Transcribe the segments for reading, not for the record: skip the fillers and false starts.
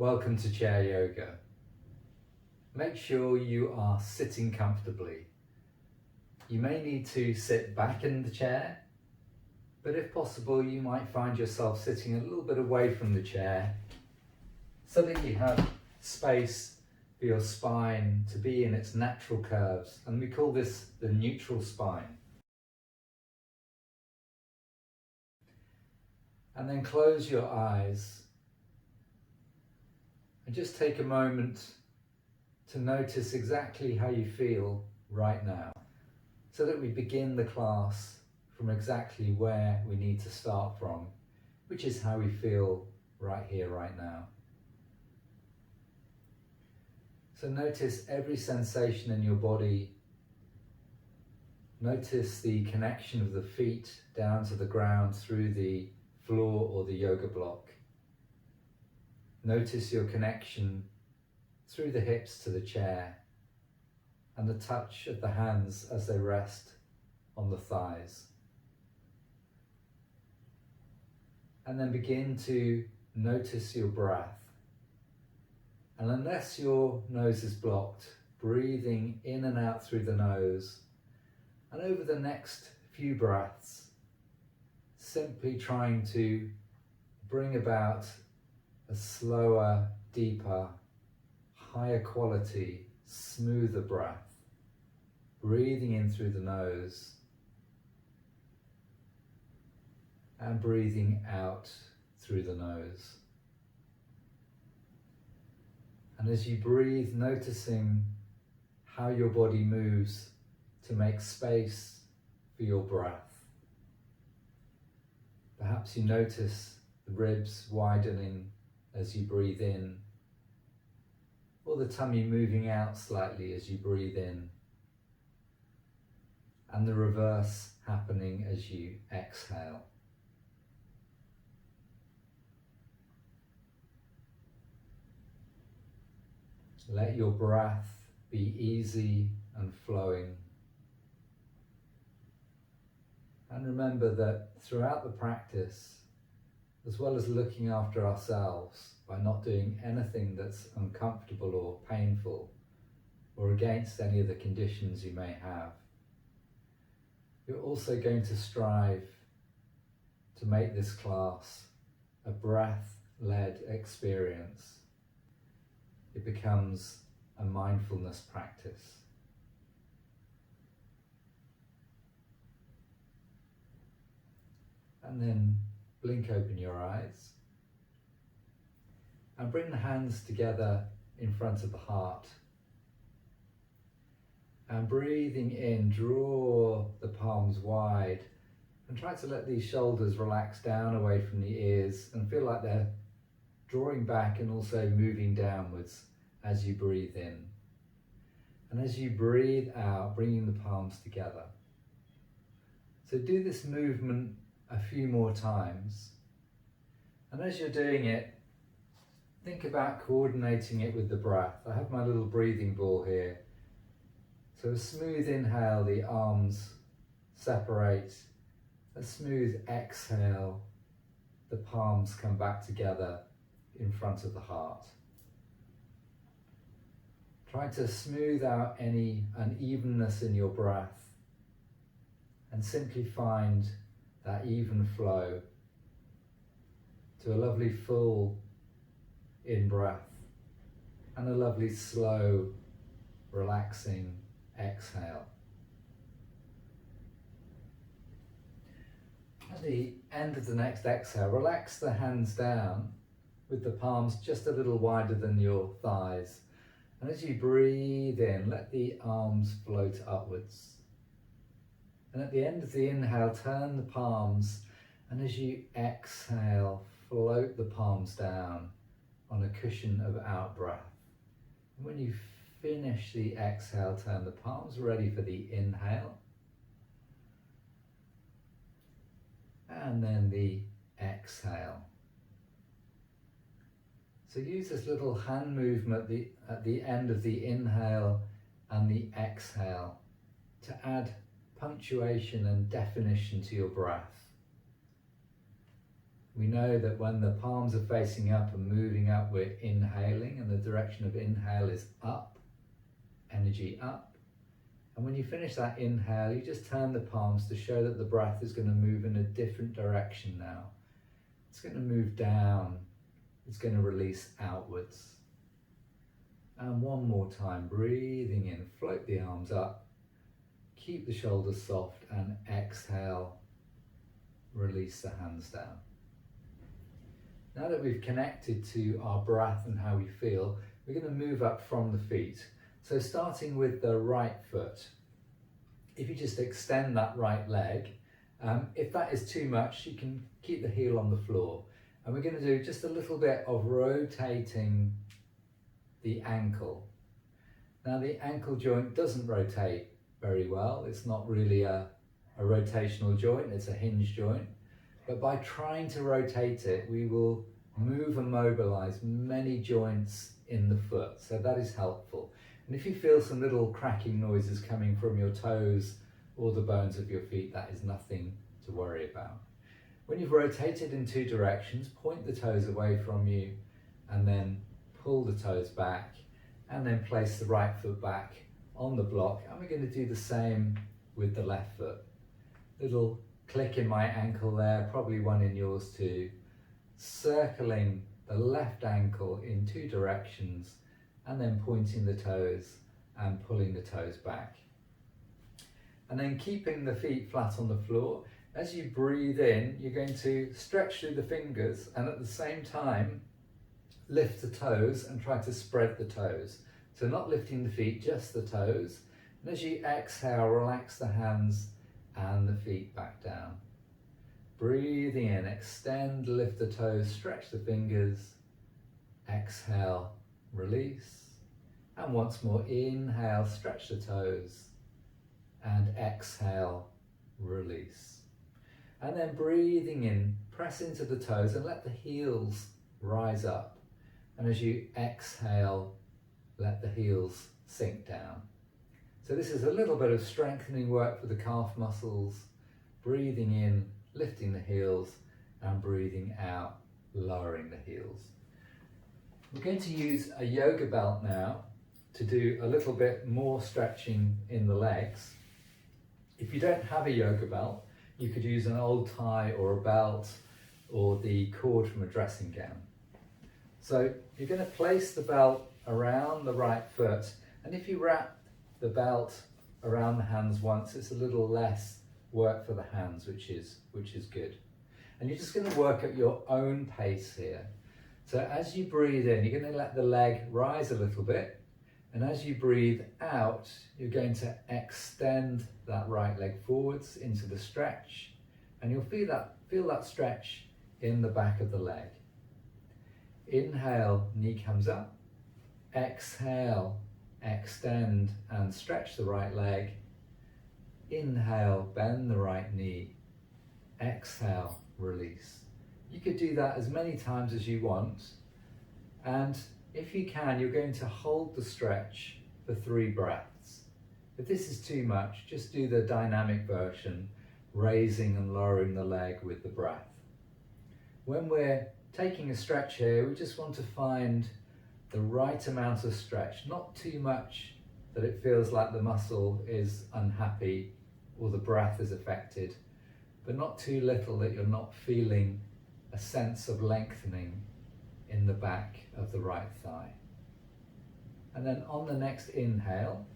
Welcome to chair yoga. Make sure you are sitting comfortably. You may need to sit back in the chair, but if possible you might find yourself sitting a little bit away from the chair so that you have space for your spine to be in its natural curves, and we call this the neutral spine. And then close your eyes and just take a moment to notice exactly how you feel right now, so that we begin the class from exactly where we need to start from, which is how we feel right here, right now. So notice every sensation in your body. Notice the connection of the feet down to the ground through the floor or the yoga block. Notice your connection through the hips to the chair and the touch of the hands as they rest on the thighs. And then begin to notice your breath. And unless your nose is blocked, breathing in and out through the nose. And over the next few breaths, simply trying to bring about a slower, deeper, higher quality, smoother breath. Breathing in through the nose and breathing out through the nose. And as you breathe, noticing how your body moves to make space for your breath. Perhaps you notice the ribs widening as you breathe in, or the tummy moving out slightly as you breathe in, and the reverse happening as you exhale. Let your breath be easy and flowing. And remember that throughout the practice, as well as looking after ourselves by not doing anything that's uncomfortable or painful or against any of the conditions you may have, you're also going to strive to make this class a breath-led experience. It becomes a mindfulness practice. And then blink open your eyes and bring the hands together in front of the heart. And breathing in, draw the palms wide and try to let these shoulders relax down away from the ears and feel like they're drawing back and also moving downwards as you breathe in. And as you breathe out, bringing the palms together. So do this movement a few more times. And as you're doing it, think about coordinating it with the breath. I have my little breathing ball here. So a smooth inhale, the arms separate. A smooth exhale, the palms come back together in front of the heart. Try to smooth out any unevenness in your breath and simply find that even flow to a lovely full in-breath and a lovely slow, relaxing exhale. At the end of the next exhale, relax the hands down with the palms just a little wider than your thighs. And as you breathe in, let the arms float upwards. And at the end of the inhale, turn the palms, and as you exhale, float the palms down on a cushion of out-breath. And when you finish the exhale, turn the palms ready for the inhale. And then the exhale. So use this little hand movement at the end of the inhale and the exhale to add punctuation and definition to your breath. We know that when the palms are facing up and moving up, we're inhaling, and the direction of inhale is up, energy up. And when you finish that inhale, you just turn the palms to show that the breath is going to move in a different direction now. It's going to move down, it's going to release outwards. And one more time, breathing in, float the arms up, keep the shoulders soft, and exhale, release the hands down. Now that we've connected to our breath and how we feel, we're going to move up from the feet. So starting with the right foot, if you just extend that right leg, if that is too much, you can keep the heel on the floor. And we're going to do just a little bit of rotating the ankle. Now the ankle joint doesn't rotate very well. It's not really a rotational joint, it's a hinge joint. But by trying to rotate it, we will move and mobilize many joints in the foot. So that is helpful. And if you feel some little cracking noises coming from your toes or the bones of your feet, that is nothing to worry about. When you've rotated in two directions, point the toes away from you and then pull the toes back and then place the right foot back on the block. And we're going to do the same with the left foot. Little click in my ankle there, probably one in yours too. Circling the left ankle in two directions and then pointing the toes and pulling the toes back. And then keeping the feet flat on the floor. As you breathe in, you're going to stretch through the fingers and at the same time lift the toes and try to spread the toes. So not lifting the feet, just the toes. And as you exhale, relax the hands and the feet back down. Breathing in, extend, lift the toes, stretch the fingers. Exhale, release. And once more, inhale, stretch the toes. And exhale, release. And then breathing in, press into the toes and let the heels rise up. And as you exhale, let the heels sink down. So this is a little bit of strengthening work for the calf muscles. Breathing in, lifting the heels, and breathing out, lowering the heels. We're going to use a yoga belt now to do a little bit more stretching in the legs. If you don't have a yoga belt, you could use an old tie or a belt or the cord from a dressing gown. So you're going to place the belt around the right foot, and if you wrap the belt around the hands once, it's a little less work for the hands, which is good. And you're just going to work at your own pace here. So as you breathe in, you're going to let the leg rise a little bit, and as you breathe out, you're going to extend that right leg forwards into the stretch, and you'll feel that stretch in the back of the leg. Inhale, knee comes up. Exhale, extend and stretch the right leg. Inhale, bend the right knee. Exhale, release. You could do that as many times as you want. And if you can, you're going to hold the stretch for 3 breaths. If this is too much, just do the dynamic version, raising and lowering the leg with the breath. When we're taking a stretch here, we just want to find the right amount of stretch, not too much that it feels like the muscle is unhappy or the breath is affected, but not too little that you're not feeling a sense of lengthening in the back of the right thigh. And then on the next inhale,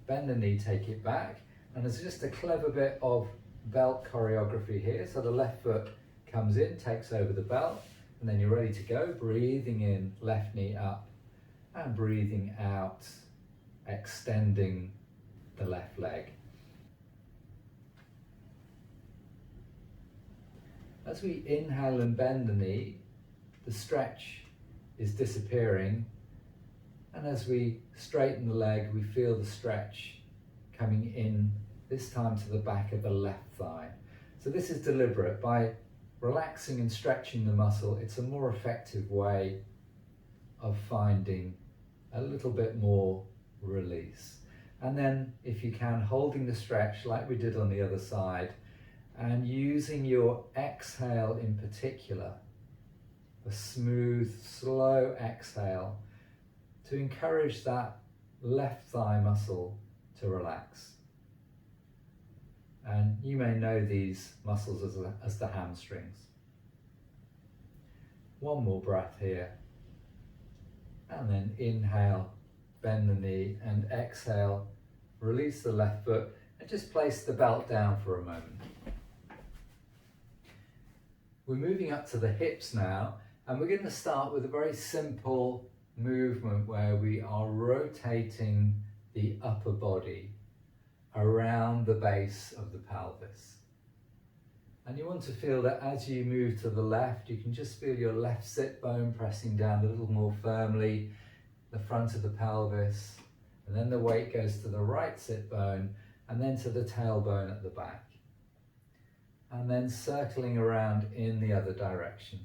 bend the knee, take it back, and there's just a clever bit of belt choreography here. So the left foot comes in, takes over the belt, and then you're ready to go. Breathing in, left knee up, and breathing out, extending the left leg. As we inhale and bend the knee, the stretch is disappearing, and as we straighten the leg, we feel the stretch coming in, this time to the back of the left thigh. So this is deliberate. By relaxing and stretching the muscle, it's a more effective way of finding a little bit more release. And then, if you can, holding the stretch like we did on the other side, and using your exhale in particular a smooth, slow exhale to encourage that left thigh muscle to relax. And you may know these muscles as the hamstrings. One more breath here. And then inhale, bend the knee, and exhale, release the left foot, and just place the belt down for a moment. We're moving up to the hips now, and we're going to start with a very simple movement where we are rotating the upper body around the base of the pelvis. And you want to feel that as you move to the left, you can just feel your left sit bone pressing down a little more firmly, the front of the pelvis, and then the weight goes to the right sit bone and then to the tailbone at the back. And then circling around in the other direction.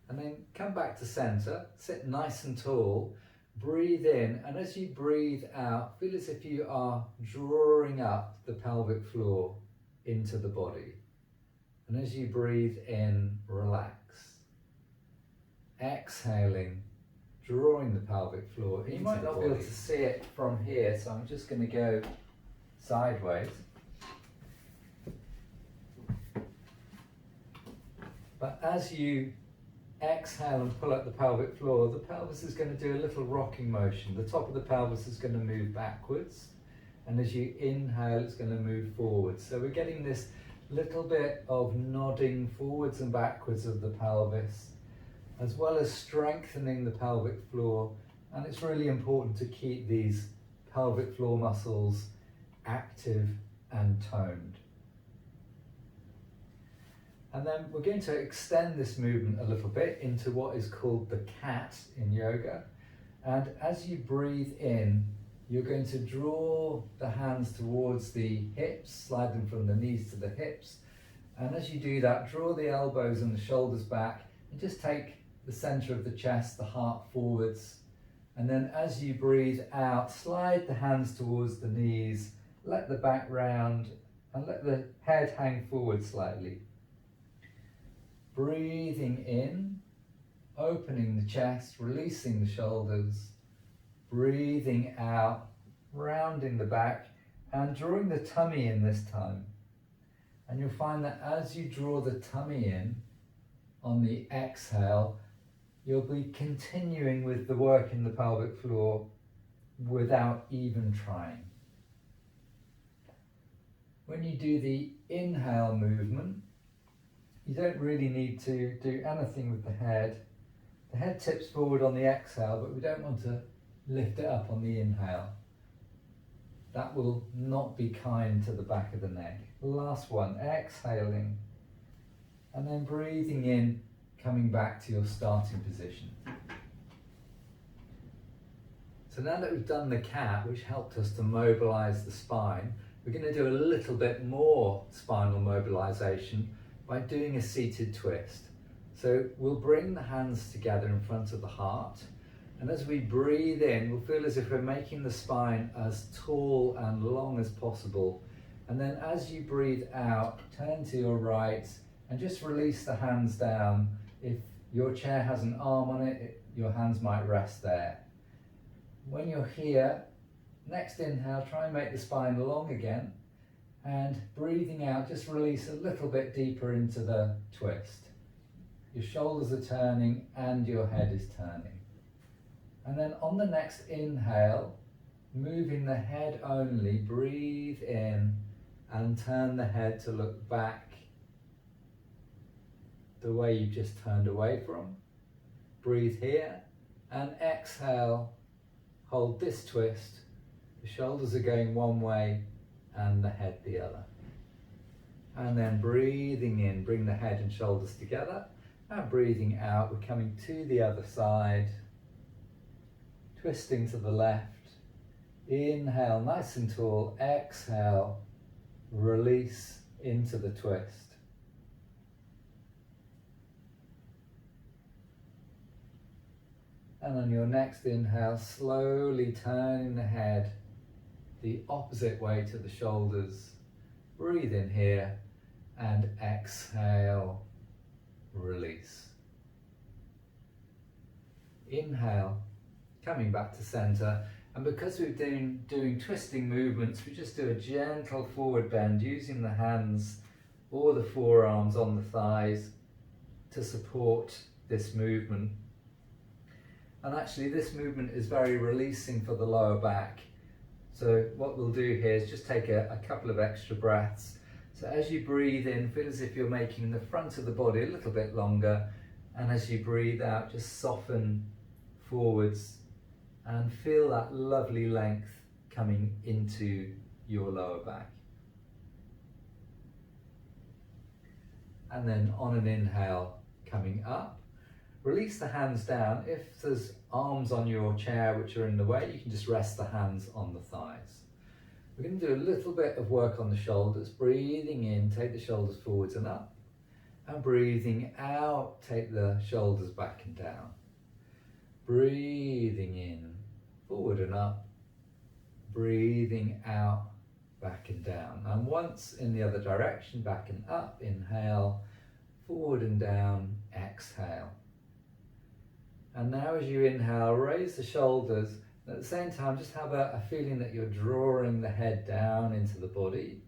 And then come back to center, sit nice and tall, breathe in, and as you breathe out, feel as if you are drawing up the pelvic floor into the body. And as you breathe in, relax. Exhaling, drawing the pelvic floor into the body. You might not be able to see it from here, so I'm just going to go sideways. But as you exhale and pull up the pelvic floor, the pelvis is going to do a little rocking motion. The top of the pelvis is going to move backwards, and as you inhale, it's going to move forwards. So we're getting this little bit of nodding forwards and backwards of the pelvis, as well as strengthening the pelvic floor. And it's really important to keep these pelvic floor muscles active and toned. And then we're going to extend this movement a little bit into what is called the cat in yoga. And as you breathe in, you're going to draw the hands towards the hips, slide them from the knees to the hips. And as you do that, draw the elbows and the shoulders back and just take the center of the chest, the heart forwards. And then as you breathe out, slide the hands towards the knees, let the back round and let the head hang forward slightly. Breathing in, opening the chest, releasing the shoulders. Breathing out, rounding the back and drawing the tummy in this time. And you'll find that as you draw the tummy in on the exhale, you'll be continuing with the work in the pelvic floor without even trying. When you do the inhale movement, you don't really need to do anything with the head. The head tips forward on the exhale, but we don't want to lift it up on the inhale. That will not be kind to the back of the neck. Last one, exhaling, and then breathing in, coming back to your starting position. So now that we've done the cat, which helped us to mobilize the spine, we're going to do a little bit more spinal mobilization by doing a seated twist. So we'll bring the hands together in front of the heart, and as we breathe in, we'll feel as if we're making the spine as tall and long as possible. And then as you breathe out, turn to your right and just release the hands down. If your chair has an arm on it, your hands might rest there. When you're here, next inhale, try and make the spine long again. And breathing out, just release a little bit deeper into the twist. Your shoulders are turning and your head is turning. And then on the next inhale, moving the head only, breathe in and turn the head to look back the way you just turned away from. Breathe here and exhale, hold this twist. The shoulders are going one way and the head the other. And then breathing in, bring the head and shoulders together. And breathing out, we're coming to the other side. Twisting to the left. Inhale, nice and tall. Exhale, release into the twist. And on your next inhale, slowly turning the head the opposite way to the shoulders. Breathe in here and exhale, release. Inhale, coming back to center, and because we've been doing twisting movements, we just do a gentle forward bend using the hands or the forearms on the thighs to support this movement. And actually this movement is very releasing for the lower back. So what we'll do here is just take a couple of extra breaths. So as you breathe in, feel as if you're making the front of the body a little bit longer, and as you breathe out, just soften forwards and feel that lovely length coming into your lower back. And then on an inhale, coming up, release the hands down. If there's arms on your chair which are in the way, you can just rest the hands on the thighs. We're going to do a little bit of work on the shoulders. Breathing in, take the shoulders forwards and up. And breathing out, take the shoulders back and down. Breathing in, forward and up. Breathing out, back and down. And once in the other direction, back and up. Inhale, forward and down, exhale. And now as you inhale, raise the shoulders. At the same time, just have a feeling that you're drawing the head down into the body.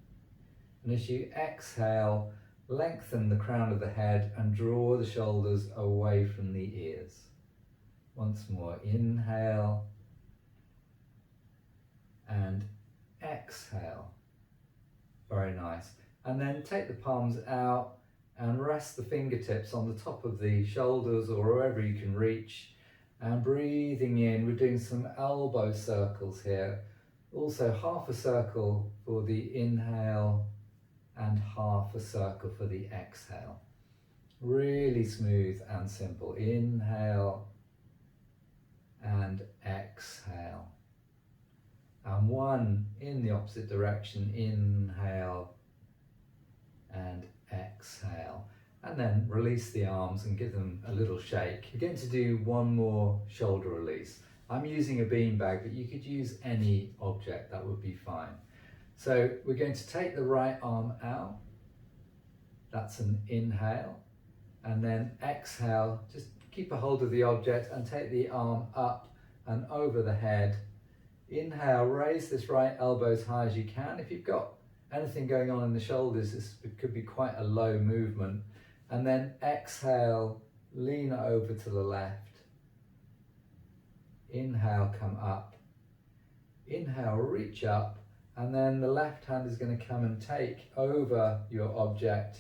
And as you exhale, lengthen the crown of the head and draw the shoulders away from the ears. Once more, inhale and exhale. Very nice. And then take the palms out and rest the fingertips on the top of the shoulders or wherever you can reach. And breathing in, we're doing some elbow circles here. Also half a circle for the inhale and half a circle for the exhale. Really smooth and simple. Inhale and exhale. And one in the opposite direction. Inhale and exhale. And then release the arms and give them a little shake. We're going to do one more shoulder release. I'm using a beanbag, but you could use any object, that would be fine. So we're going to take the right arm out. That's an inhale. And then exhale, just keep a hold of the object and take the arm up and over the head. Inhale, raise this right elbow as high as you can. If you've got anything going on in the shoulders, it could be quite a low movement. And then exhale, lean over to the left. Inhale, come up. Inhale, reach up. And then the left hand is going to come and take over your object.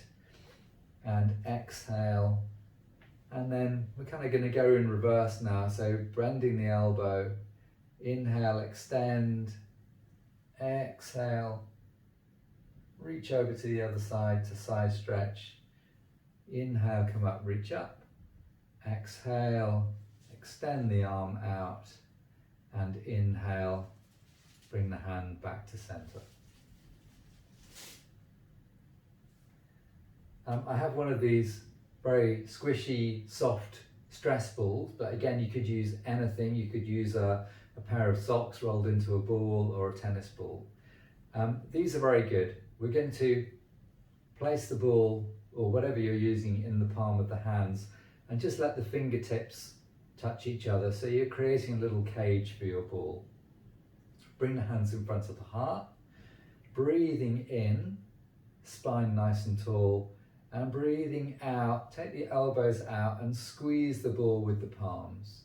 And exhale. And then we're kind of going to go in reverse now. So bending the elbow. Inhale, extend. Exhale. Reach over to the other side to side stretch. Inhale, come up, reach up. Exhale, extend the arm out. And inhale, bring the hand back to center. I have one of these very squishy, soft stress balls, but again, you could use anything. You could use a pair of socks rolled into a ball or a tennis ball. These are very good. We're going to place the ball or whatever you're using in the palm of the hands and just let the fingertips touch each other. So you're creating a little cage for your ball. Bring the hands in front of the heart. Breathing in, spine nice and tall. And breathing out, take the elbows out and squeeze the ball with the palms.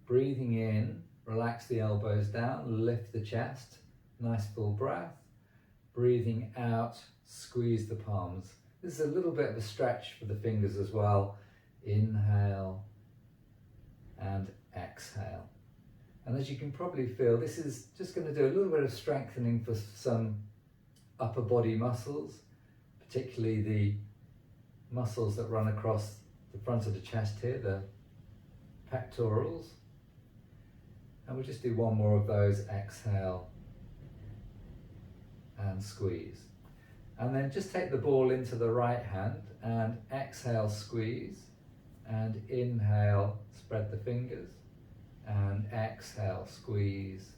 Breathing in, relax the elbows down, lift the chest, nice full breath. Breathing out, squeeze the palms. This is a little bit of a stretch for the fingers as well. Inhale and exhale. And as you can probably feel, this is just going to do a little bit of strengthening for some upper body muscles, particularly the muscles that run across the front of the chest here, the pectorals. And we'll just do one more of those. Exhale and squeeze. And then just take the ball into the right hand and exhale, squeeze, and inhale, spread the fingers, and exhale, squeeze,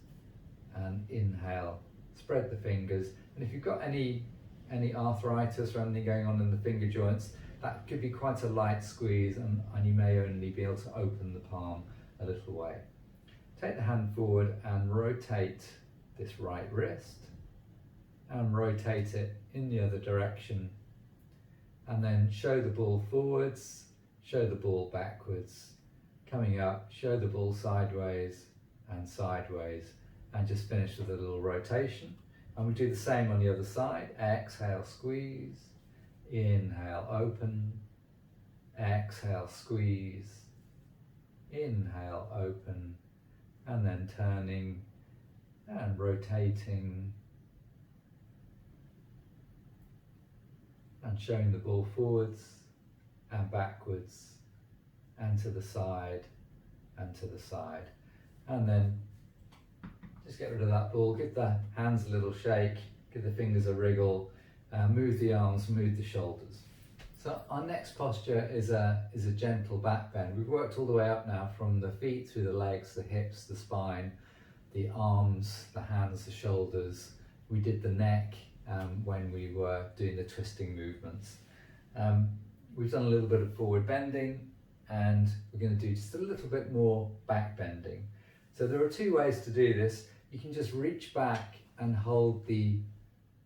and inhale, spread the fingers. And if you've got any any arthritis or anything going on in the finger joints, that could be quite a light squeeze, and you may only be able to open the palm a little way. Take the hand forward and rotate this right wrist and rotate it in the other direction, and then show the ball forwards, show the ball backwards, coming up, show the ball sideways and sideways, and just finish with a little rotation. And we do the same on the other side. Exhale, squeeze, inhale, open, exhale, squeeze, inhale, open, and then turning and rotating and showing the ball forwards and backwards and to the side and to the side. And then just get rid of that ball, give the hands a little shake, give the fingers a wriggle, move the arms, move the shoulders. So our next posture is a gentle back bend. We've worked all the way up now from the feet through the legs, the hips, the spine, the arms, the hands, the shoulders. We did the neck when we were doing the twisting movements. We've done a little bit of forward bending, and we're going to do just a little bit more back bending. So there are two ways to do this. You can just reach back and hold the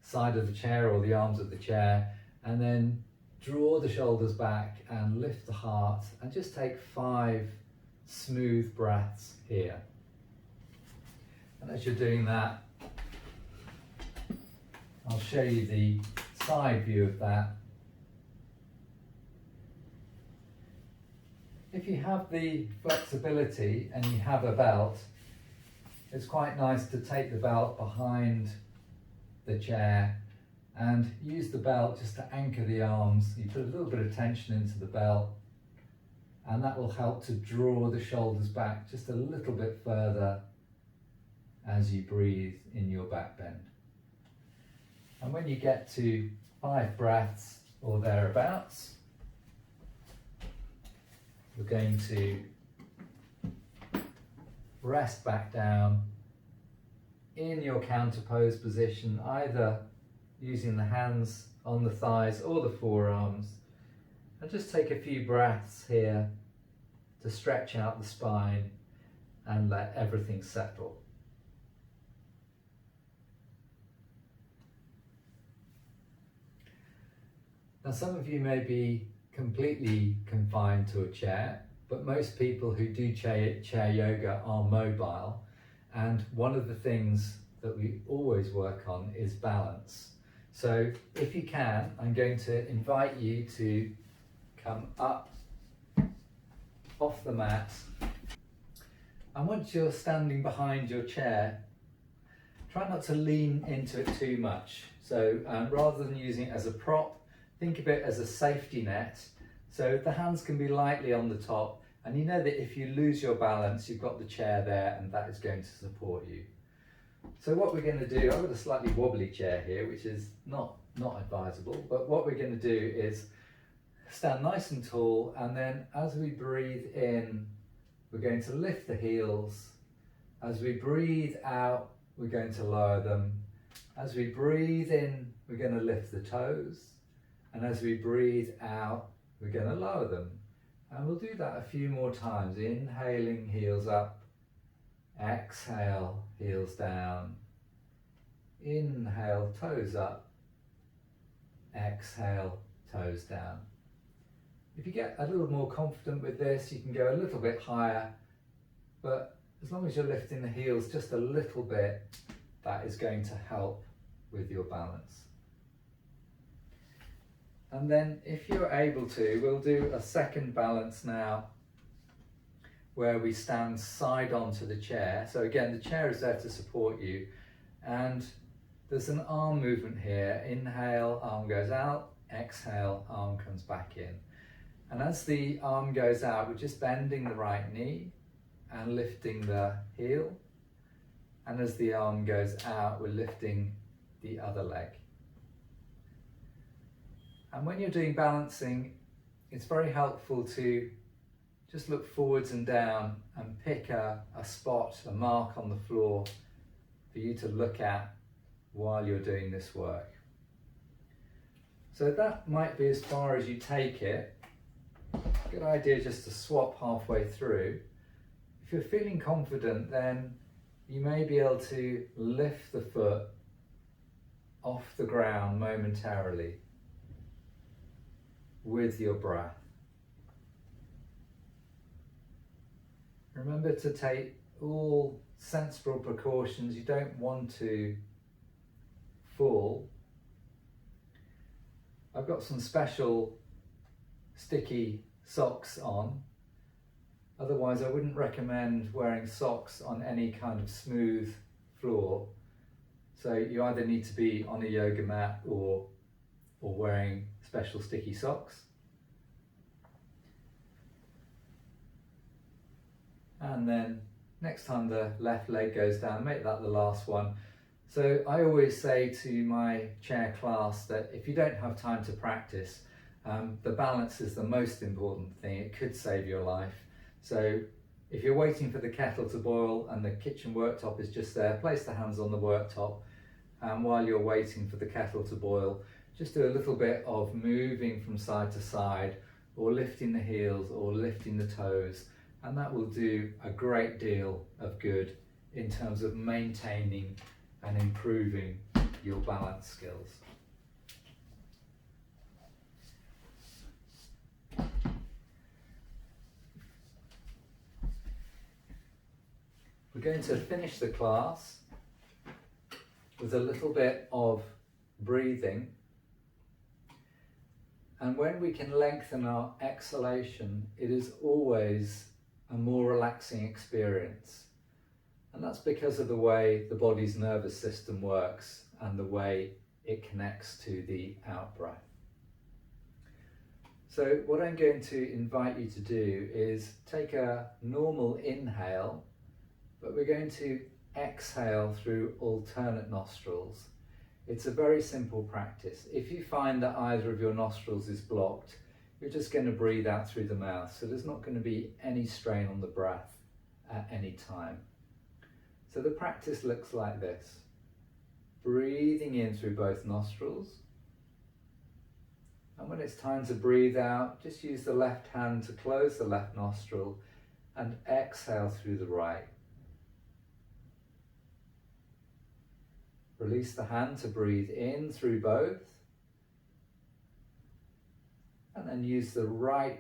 side of the chair or the arms of the chair, and then draw the shoulders back and lift the heart, and just take 5 smooth breaths here. And as you're doing that, I'll show you the side view of that. If you have the flexibility and you have a belt, it's quite nice to take the belt behind the chair and use the belt just to anchor the arms. You put a little bit of tension into the belt, and that will help to draw the shoulders back just a little bit further as you breathe in your back bend. And when you get to 5 breaths or thereabouts, we're going to rest back down in your counter pose position, either using the hands on the thighs or the forearms, and just take a few breaths here to stretch out the spine and let everything settle. Now, some of you may be completely confined to a chair, but most people who do chair yoga are mobile, and one of the things that we always work on is balance. So if you can, I'm going to invite you to come up off the mat, and once you're standing behind your chair, try not to lean into it too much. So rather than using it as a prop, think of it as a safety net. So the hands can be lightly on the top, and you know that if you lose your balance, you've got the chair there and that is going to support you. So what we're going to do, I've got a slightly wobbly chair here, which is not advisable, but what we're going to do is stand nice and tall, and then as we breathe in, we're going to lift the heels. As we breathe out, we're going to lower them. As we breathe in, we're going to lift the toes. And as we breathe out, we're going to lower them. And we'll do that a few more times. Inhaling, heels up. Exhale, heels down. Inhale, toes up. Exhale, toes down. If you get a little more confident with this, you can go a little bit higher, but as long as you're lifting the heels just a little bit, that is going to help with your balance. And then if you're able to, we'll do a second balance now, where we stand side on to the chair. So again, the chair is there to support you, and there's an arm movement here. Inhale, arm goes out. Exhale, arm comes back in. And as the arm goes out, we're just bending the right knee and lifting the heel. And as the arm goes out, we're lifting the other leg. And when you're doing balancing, it's very helpful to just look forwards and down and pick a spot, a mark on the floor for you to look at while you're doing this work. So that might be as far as you take it. Good idea just to swap halfway through. If you're feeling confident, then you may be able to lift the foot off the ground momentarily with your breath. Remember to take all sensible precautions. You don't want to fall. I've got some special sticky socks on. Otherwise, I wouldn't recommend wearing socks on any kind of smooth floor. So you either need to be on a yoga mat or wearing special sticky socks. And then next time the left leg goes down, make that the last one. So I always say to my chair class that if you don't have time to practice, the balance is the most important thing. It could save your life. So if you're waiting for the kettle to boil and the kitchen worktop is just there, place the hands on the worktop, and while you're waiting for the kettle to boil, just do a little bit of moving from side to side, or lifting the heels or lifting the toes, and that will do a great deal of good in terms of maintaining and improving your balance skills. We're going to finish the class with a little bit of breathing. And when we can lengthen our exhalation, it is always a more relaxing experience. And that's because of the way the body's nervous system works and the way it connects to the out-breath. So what I'm going to invite you to do is take a normal inhale, but we're going to exhale through alternate nostrils. It's a very simple practice. If you find that either of your nostrils is blocked, you're just going to breathe out through the mouth. So there's not going to be any strain on the breath at any time. So the practice looks like this. Breathing in through both nostrils. And when it's time to breathe out, just use the left hand to close the left nostril and exhale through the right. Release the hand to breathe in through both. And then use the right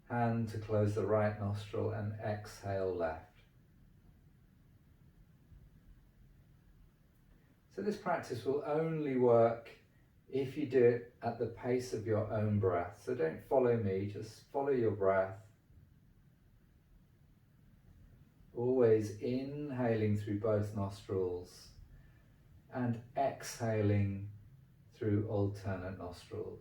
hand to close the right nostril and exhale left. So this practice will only work if you do it at the pace of your own breath. So don't follow me, just follow your breath. Always inhaling through both nostrils and exhaling through alternate nostrils.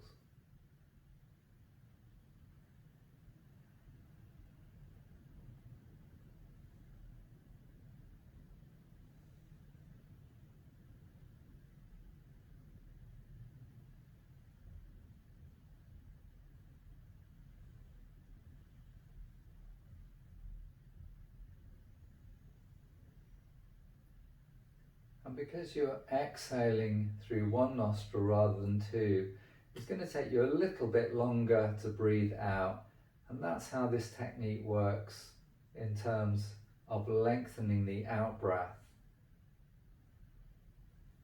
And because you're exhaling through one nostril rather than two, it's going to take you a little bit longer to breathe out. And that's how this technique works in terms of lengthening the out-breath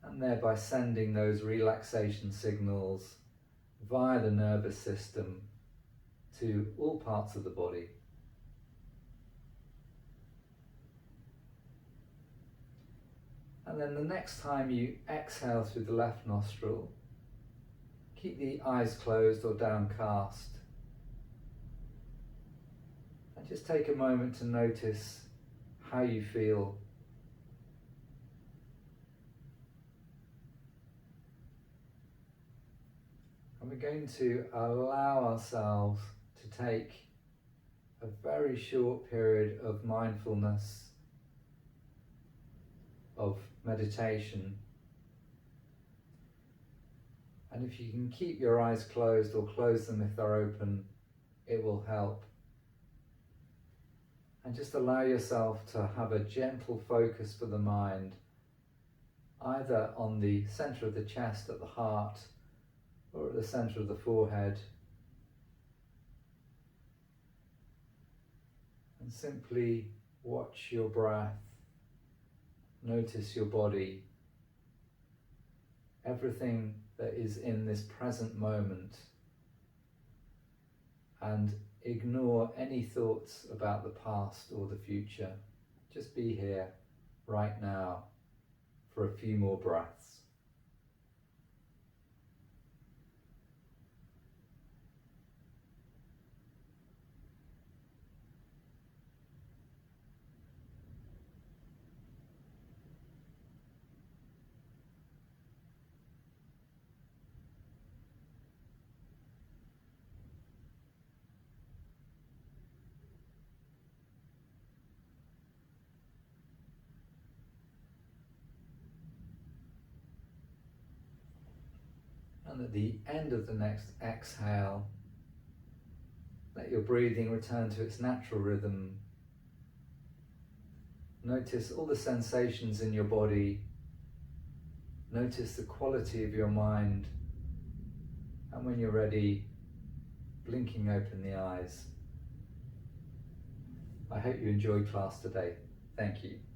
and thereby sending those relaxation signals via the nervous system to all parts of the body. And then the next time you exhale through the left nostril, keep the eyes closed or downcast. And just take a moment to notice how you feel. And we're going to allow ourselves to take a very short period of mindfulness, of meditation. And if you can keep your eyes closed or close them if they're open, it will help. And just allow yourself to have a gentle focus for the mind, either on the center of the chest at the heart, or at the center of the forehead, and simply watch your breath, notice your body, everything that is in this present moment, and ignore any thoughts about the past or the future. Just be here right now for a few more breaths. And at the end of the next exhale, let your breathing return to its natural rhythm. Notice all the sensations in your body. Notice the quality of your mind. And when you're ready, blinking open the eyes. I hope you enjoyed class today. Thank you.